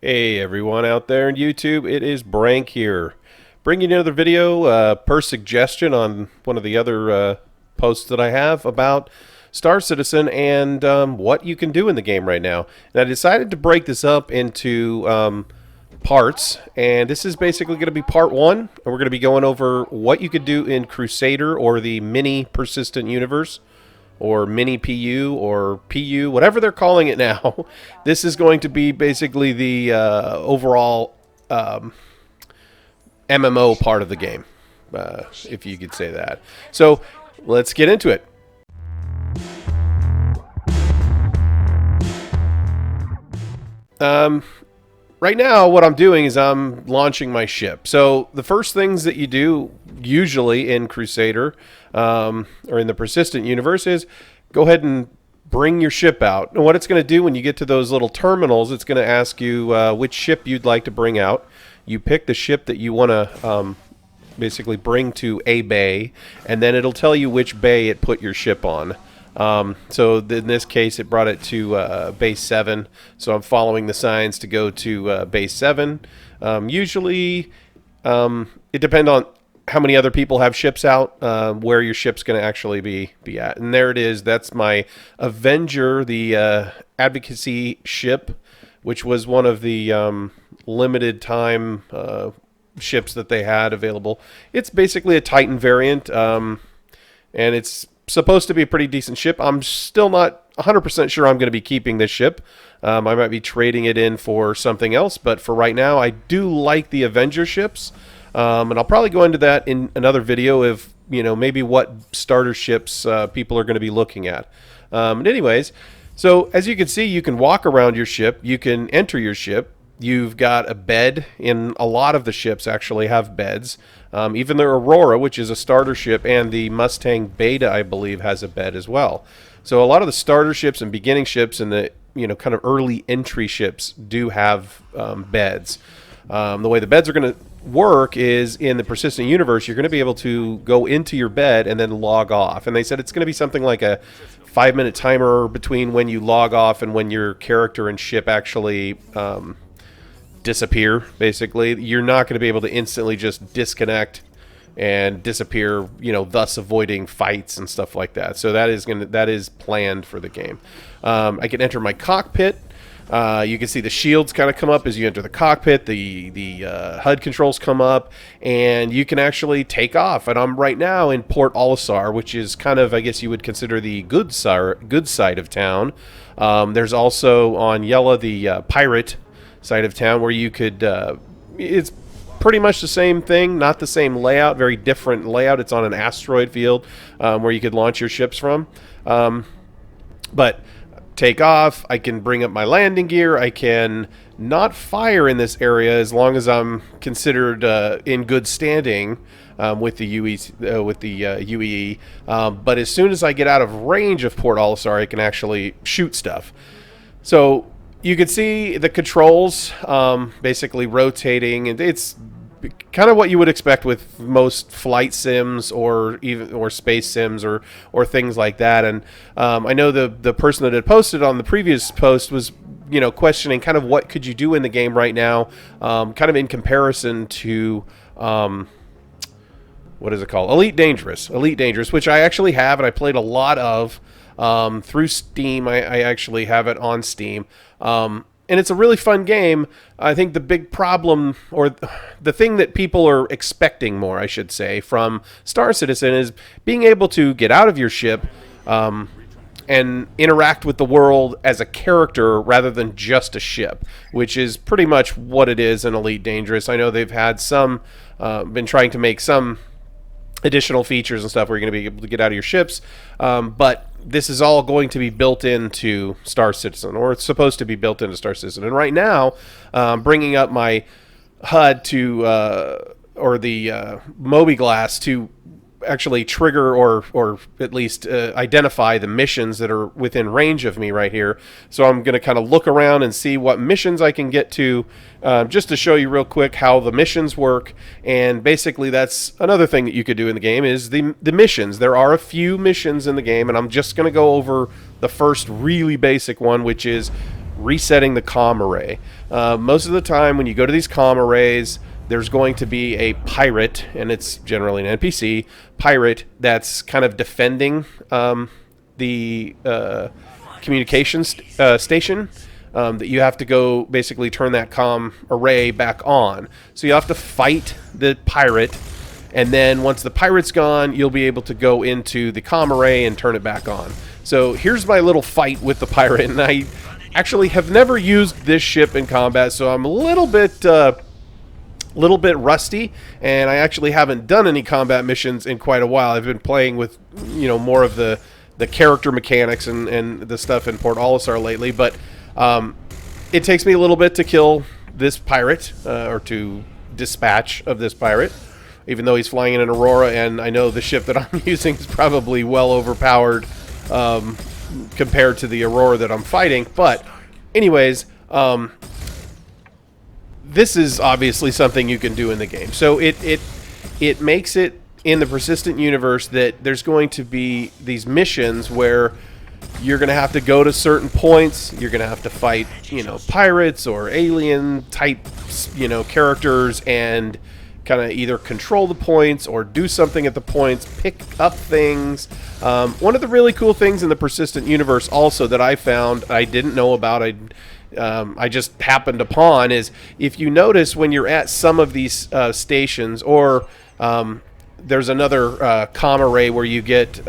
Hey everyone out there in YouTube, it is Brank here, bringing you another video per suggestion on one of the other posts that I have about Star Citizen and what you can do in the game right now. And I decided to break this up into parts, and this is basically going to be part one, and we're going to be going over what you could do in Crusader or the mini persistent universe, or mini PU or PU, whatever they're calling it now. This is going to be basically the overall MMO part of the game, if you could say that. So let's get into it. Right now, what I'm doing is I'm launching my ship. So the first things that you do, usually in Crusader, or in the Persistent universe, is go ahead and bring your ship out. And what it's going to do when you get to those little terminals, it's going to ask you which ship you'd like to bring out. You pick the ship that you want to basically bring to a bay, and then it'll tell you which bay it put your ship on. So in this case, it brought it to base 7. So I'm following the signs to go to base 7. Usually, it depends on how many other people have ships out, where your ship's going to actually be at. And there it is. That's my Avenger, the advocacy ship, which was one of the limited time ships that they had available. It's basically a Titan variant, and it's supposed to be a pretty decent ship. I'm still not 100% sure I'm going to be keeping this ship. I might be trading it in for something else, but for right now, I do like the Avenger ships. And I'll probably go into that in another video of, maybe what starter ships people are going to be looking at. Anyways, so as you can see, you can walk around your ship. You can enter your ship. You've got a bed. In a lot of the ships actually have beds. Even the Aurora, which is a starter ship, and the Mustang Beta, I believe, has a bed as well. So a lot of the starter ships and beginning ships and the kind of early entry ships do have beds. The way the beds are going to work is in the Persistent universe, you're going to be able to go into your bed and then log off. And they said it's going to be something like a 5-minute timer between when you log off and when your character and ship actually disappear. Basically, you're not going to be able to instantly just disconnect and disappear, thus avoiding fights and stuff like that. So that is planned for the game. I can enter my cockpit. You can see the shields kind of come up as you enter the cockpit. The HUD controls come up, and you can actually take off. And I'm right now in Port Olisar, which is kind of, I guess you would consider the good side of town. There's also on Yela the pirate side of town, where you could. It's pretty much the same thing, not the same layout, very different layout. It's on an asteroid field where you could launch your ships from, but. Take off, I can bring up my landing gear, I can not fire in this area as long as I'm considered in good standing with the UEE, but as soon as I get out of range of Port Olisar, I can actually shoot stuff. So you can see the controls basically rotating, and it's kind of what you would expect with most flight sims or space sims or things like that. And I know the person that had posted on the previous post was questioning kind of what could you do in the game right now, kind of in comparison to what is it called, Elite Dangerous, which I actually have, and I played a lot of through Steam. I actually have it on Steam. And it's a really fun game. I think the big problem, or the thing that people are expecting more, I should say, from Star Citizen is being able to get out of your ship and interact with the world as a character rather than just a ship, which is pretty much what it is in Elite Dangerous. I know they've had been trying to make some additional features and stuff where you're going to be able to get out of your ships, but this is all going to be built into Star Citizen, or it's supposed to be built into Star Citizen. And right now, bringing up my HUD to, or the Mobi-Glass to actually trigger or at least identify the missions that are within range of me right here. So I'm going to kind of look around and see what missions I can get to, just to show you real quick how the missions work. And basically that's another thing that you could do in the game is the missions. There are a few missions in the game, and I'm just going to go over the first really basic one, which is resetting the comm array. Most of the time when you go to these comm arrays, there's going to be a pirate, and it's generally an NPC pirate that's kind of defending the communications station. That you have to go basically turn that comm array back on. So you have to fight the pirate, and then once the pirate's gone, you'll be able to go into the comm array and turn it back on. So here's my little fight with the pirate, and I actually have never used this ship in combat, so I'm a little bit rusty, and I actually haven't done any combat missions in quite a while. I've been playing with, more of the character mechanics and the stuff in Port Olisar lately, but it takes me a little bit to kill this pirate, or to dispatch of this pirate, even though he's flying in an Aurora, and I know the ship that I'm using is probably well overpowered compared to the Aurora that I'm fighting. But anyways, this is obviously something you can do in the game. So it makes it in the Persistent universe that there's going to be these missions where you're going to have to go to certain points. You're going to have to fight, pirates or alien type, characters, and kind of either control the points or do something at the points, pick up things. One of the really cool things in the Persistent universe also that I found I didn't know about, I just happened upon, is if you notice when you're at some of these stations, or there's another comm array where you get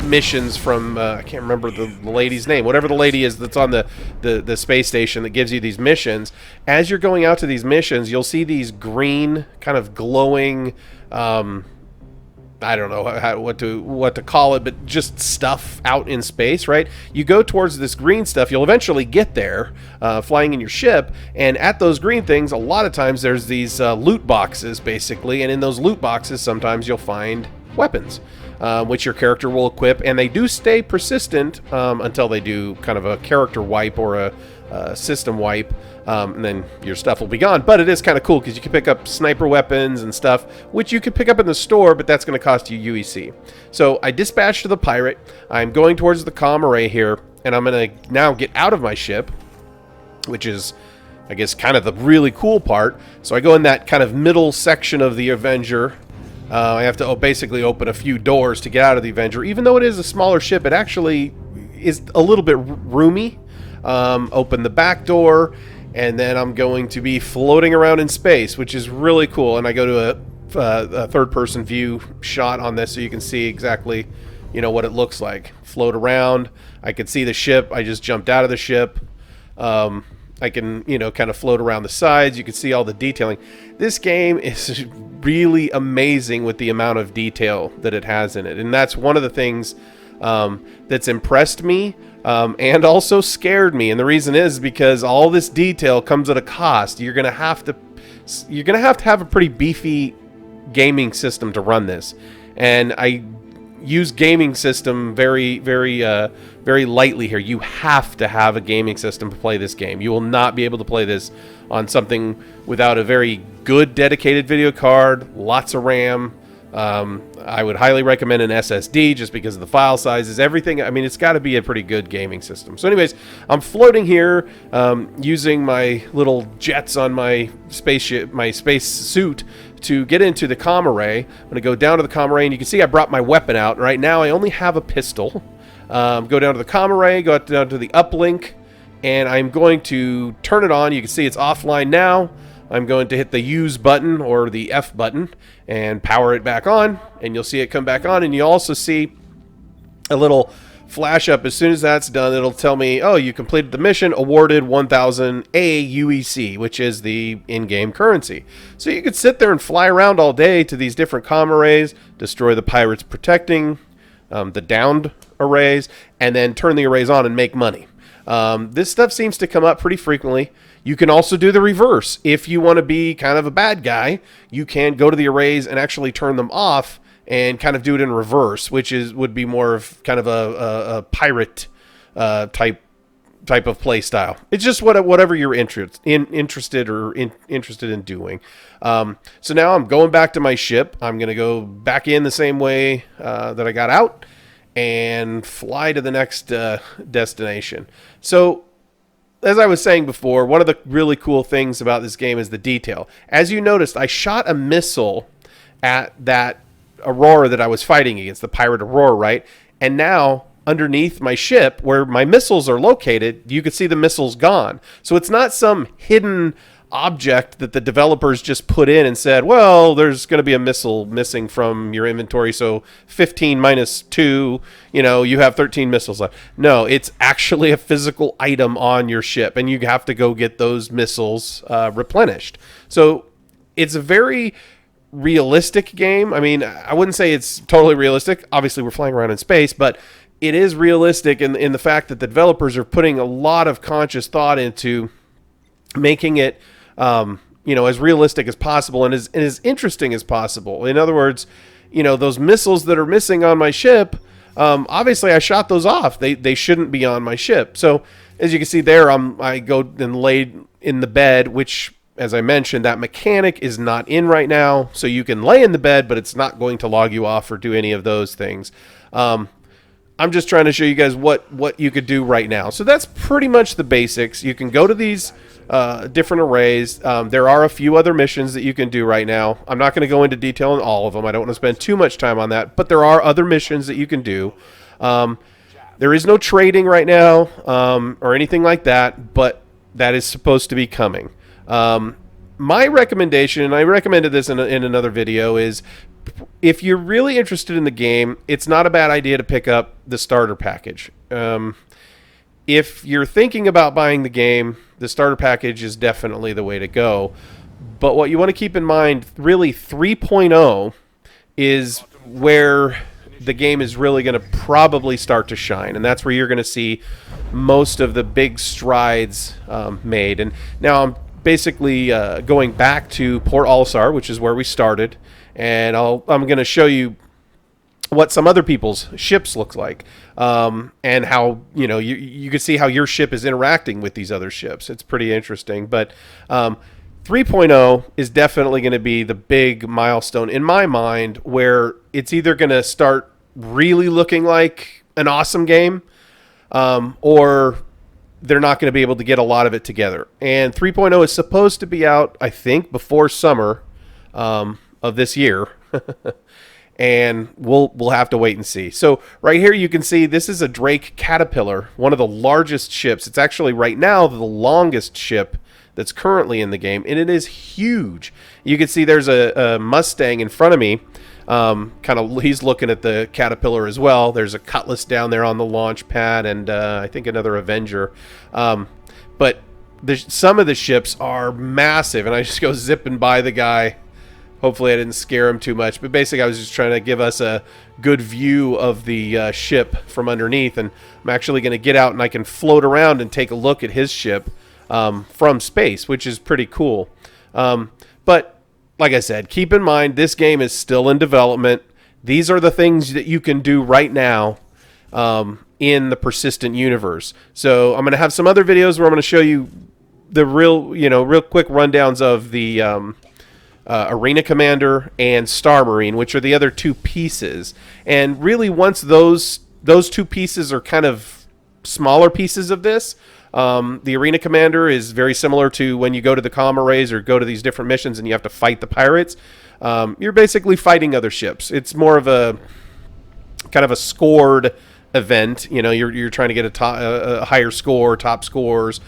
missions from I can't remember the lady's name, whatever the lady is that's on the space station that gives you these missions. As you're going out to these missions, you'll see these green kind of glowing I don't know what to call it, but just stuff out in space, right? You go towards this green stuff, you'll eventually get there, flying in your ship, and at those green things, a lot of times there's these loot boxes, basically, and in those loot boxes, sometimes you'll find weapons, which your character will equip, and they do stay persistent until they do kind of a character wipe or a system wipe, and then your stuff will be gone. But it is kind of cool because you can pick up sniper weapons and stuff, which you could pick up in the store, but that's going to cost you UEC. So I dispatched the pirate. I'm going towards the comm array here, and I'm going to now get out of my ship, which is, I guess, kind of the really cool part. So I go in that kind of middle section of the Avenger. I have to basically open a few doors to get out of the Avenger. Even though it is a smaller ship, it actually is a little bit roomy. Open the back door, and then I'm going to be floating around in space, which is really cool. And I go to a third-person view shot on this, so you can see exactly, what it looks like. Float around. I can see the ship. I just jumped out of the ship. I can, kind of float around the sides. You can see all the detailing. This game is really amazing with the amount of detail that it has in it. And that's one of the things that's impressed me and also scared me. And the reason is because all this detail comes at a cost. You're going to have to have a pretty beefy gaming system to run this. And I use gaming system very, very, very lightly here. You have to have a gaming system to play this game. You will not be able to play this on something without a very good dedicated video card, lots of RAM. I would highly recommend an SSD just because of the file sizes, everything. I mean, it's got to be a pretty good gaming system. So anyways, I'm floating here using my little jets on my spaceship, my space suit, to get into the comm array. I'm going to go down to the comm array, and you can see I brought my weapon out. Right now, I only have a pistol. Go down to the comm array, go down to the uplink, and I'm going to turn it on. You can see it's offline now. I'm going to hit the use button, or the F button, and power it back on, and you'll see it come back on. And you also see a little flash up. As soon as that's done, it'll tell me, oh, you completed the mission, awarded 1000 AUEC, which is the in-game currency. So you could sit there and fly around all day to these different comm arrays, destroy the pirates protecting the downed arrays, and then turn the arrays on and make money. This stuff seems to come up pretty frequently. You can also do the reverse. If you want to be kind of a bad guy, you can go to the arrays and actually turn them off and kind of do it in reverse, which would be more of kind of a pirate type of play style. It's just whatever you're interested in doing. So now I'm going back to my ship. I'm going to go back in the same way that I got out and fly to the next destination. So as I was saying before, one of the really cool things about this game is the detail. As you noticed, I shot a missile at that Aurora that I was fighting against, the pirate Aurora, right? And now underneath my ship, where my missiles are located, you can see the missiles gone. So it's not some hidden object that the developers just put in and said, well, there's going to be a missile missing from your inventory, so 15 minus 2, you have 13 missiles left. No, it's actually a physical item on your ship, and you have to go get those missiles replenished. So it's a very realistic game. I mean, I wouldn't say it's totally realistic. Obviously, we're flying around in space, but it is realistic in the fact that the developers are putting a lot of conscious thought into making it as realistic as possible and as interesting as possible. In other words, those missiles that are missing on my ship, obviously I shot those off. They shouldn't be on my ship. So as you can see there, I go and laid in the bed, which, as I mentioned, that mechanic is not in right now. So you can lay in the bed, but it's not going to log you off or do any of those things. I'm just trying to show you guys what you could do right now. So that's pretty much the basics. You can go to these different arrays. There are a few other missions that you can do right now. I'm not going to go into detail on all of them. I don't want to spend too much time on that, but there are other missions that you can do. There is no trading right now or anything like that, but that is supposed to be coming. My recommendation, and I recommended this in another video, is if you're really interested in the game, it's not a bad idea to pick up the starter package. If you're thinking about buying the game, the starter package is definitely the way to go. But what you want to keep in mind, really 3.0 is where the game is really going to probably start to shine. And that's where you're going to see most of the big strides made. And now I'm basically going back to Port Olisar, which is where we started. And I'm going to show you what some other people's ships look like, and how you can see how your ship is interacting with these other ships. It's pretty interesting. But 3.0 is definitely going to be the big milestone in my mind, where it's either going to start really looking like an awesome game, or they're not going to be able to get a lot of it together. And 3.0 is supposed to be out, I think, before summer of this year. And we'll have to wait and see. So right here you can see this is a Drake Caterpillar, one of the largest ships. It's actually right now the longest ship that's currently in the game, and it is huge. You can see there's a Mustang in front of me. He's looking at the Caterpillar as well. There's a Cutlass down there on the launch pad, and I think another Avenger. But some of the ships are massive, and I just go zipping by the guy. Hopefully I didn't scare him too much, but basically I was just trying to give us a good view of the ship from underneath, and I'm actually going to get out and I can float around and take a look at his ship from space, which is pretty cool. But like I said, keep in mind this game is still in development. These are the things that you can do right now in the Persistent universe. So I'm going to have some other videos where I'm going to show you the real quick rundowns of the Arena Commander and Star Marine, which are the other two pieces. And really, once those two pieces are kind of smaller pieces of this, the Arena Commander is very similar to when you go to the comm arrays or go to these different missions and you have to fight the pirates. You're basically fighting other ships. It's more of a kind of a scored event. You're trying to get a higher score, top scores.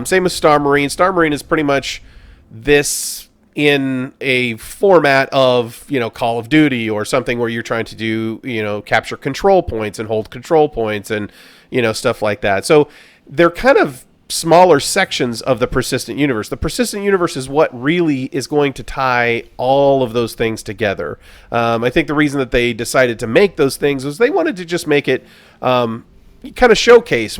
Same with Star Marine. Star Marine is pretty much this in a format of Call of Duty or something where you're trying to do capture control points and hold control points and stuff like that. So they're kind of smaller sections of the Persistent universe. The Persistent universe is what really is going to tie all of those things together. I think the reason that they decided to make those things was they wanted to just make it kind of showcase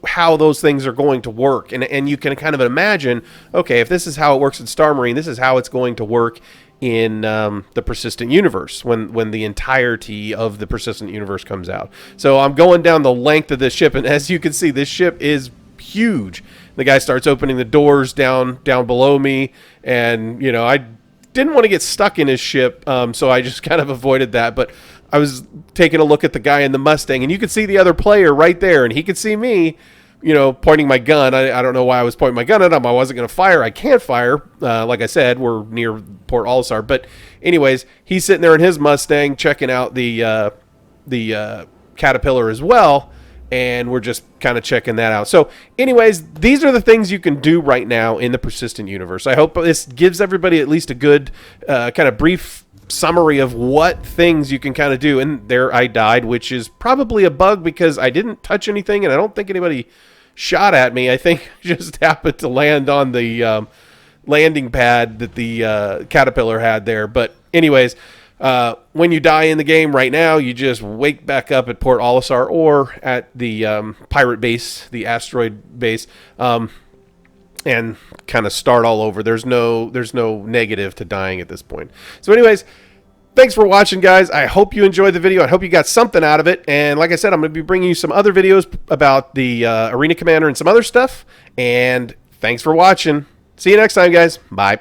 how those things are going to work, and you can kind of imagine, okay, if this is how it works in Star Marine, this is how it's going to work in the Persistent universe when the entirety of the Persistent universe comes out. So I'm going down the length of this ship, and as you can see, this ship is huge. The guy starts opening the doors down below me, and I didn't want to get stuck in his ship, so I just kind of avoided that. But I was taking a look at the guy in the Mustang, and you could see the other player right there, and he could see me, pointing my gun. I don't know why I was pointing my gun at him. I wasn't going to fire. I can't fire. Like I said, we're near Port Olisar. But anyways, he's sitting there in his Mustang checking out the Caterpillar as well. And we're just kind of checking that out. So anyways, these are the things you can do right now in the Persistent universe. I hope this gives everybody at least a good kind of brief summary of what things you can kind of do. And there I died, which is probably a bug because I didn't touch anything, and I don't think anybody shot at me. I think I just happened to land on the landing pad that the Caterpillar had there. But anyways, when you die in the game right now, you just wake back up at Port Olisar or at the pirate base, the asteroid base, and kind of start all over. There's no negative to dying at this point. So anyways, thanks for watching, guys. I hope you enjoyed the video. I hope you got something out of it. And like I said, I'm going to be bringing you some other videos about the Arena Commander and some other stuff. And thanks for watching. See you next time, guys. Bye.